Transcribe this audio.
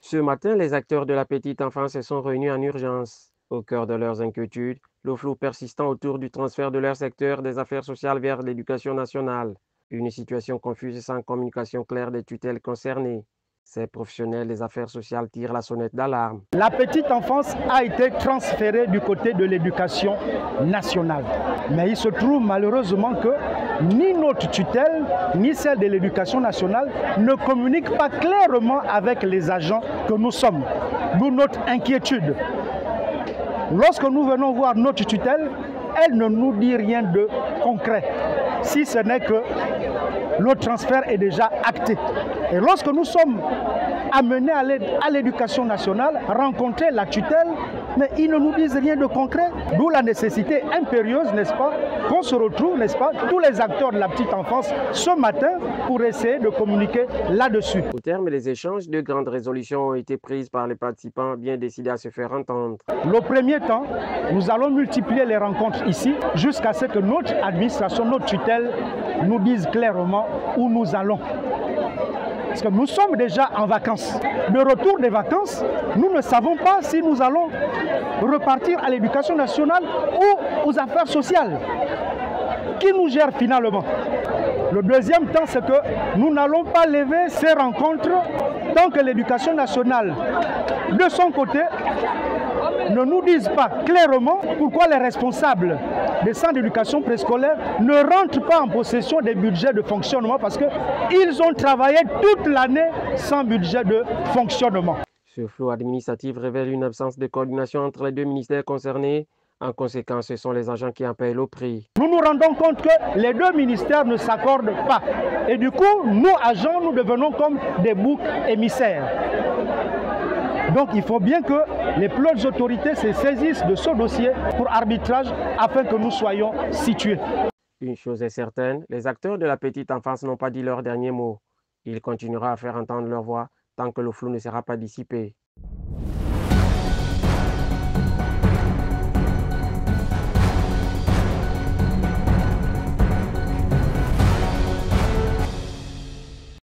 Ce matin, les acteurs de la petite enfance se sont réunis en urgence. Au cœur de leurs inquiétudes, le flou persistant autour du transfert de leur secteur des affaires sociales vers l'éducation nationale. Une situation confuse sans communication claire des tutelles concernées. Ces professionnels des affaires sociales tirent la sonnette d'alarme. La petite enfance a été transférée du côté de l'éducation nationale. Mais il se trouve malheureusement que ni notre tutelle, ni celle de l'éducation nationale ne communiquent pas clairement avec les agents que nous sommes. D'où notre inquiétude. Lorsque nous venons voir notre tutelle, elle ne nous dit rien de concret, si ce n'est que le transfert est déjà acté. Et lorsque nous sommes amenés à l'éducation nationale, rencontrer la tutelle, mais ils ne nous disent rien de concret. D'où la nécessité impérieuse, n'est-ce pas, qu'on se retrouve, n'est-ce pas, tous les acteurs de la petite enfance ce matin pour essayer de communiquer là-dessus. Au terme des échanges, de grandes résolutions ont été prises par les participants bien décidés à se faire entendre. Le premier temps, nous allons multiplier les rencontres ici jusqu'à ce que notre administration, notre tutelle nous dise clairement où nous allons. Parce que nous sommes déjà en vacances. Le retour des vacances, nous ne savons pas si nous allons repartir à l'éducation nationale ou aux affaires sociales. Qui nous gère finalement? Le deuxième temps, c'est que nous n'allons pas lever ces rencontres tant que l'éducation nationale, de son côté, ne nous disent pas clairement pourquoi les responsables des centres d'éducation préscolaire ne rentrent pas en possession des budgets de fonctionnement parce qu'ils ont travaillé toute l'année sans budget de fonctionnement. Ce flou administratif révèle une absence de coordination entre les deux ministères concernés. En conséquence, ce sont les agents qui en payent le prix. Nous nous rendons compte que les deux ministères ne s'accordent pas. Et du coup, nous, agents, nous devenons comme des boucs émissaires. Donc il faut bien que les plus hautes autorités se saisissent de ce dossier pour arbitrage afin que nous soyons situés. Une chose est certaine, les acteurs de la petite enfance n'ont pas dit leur dernier mot. Ils continueront à faire entendre leur voix tant que le flou ne sera pas dissipé.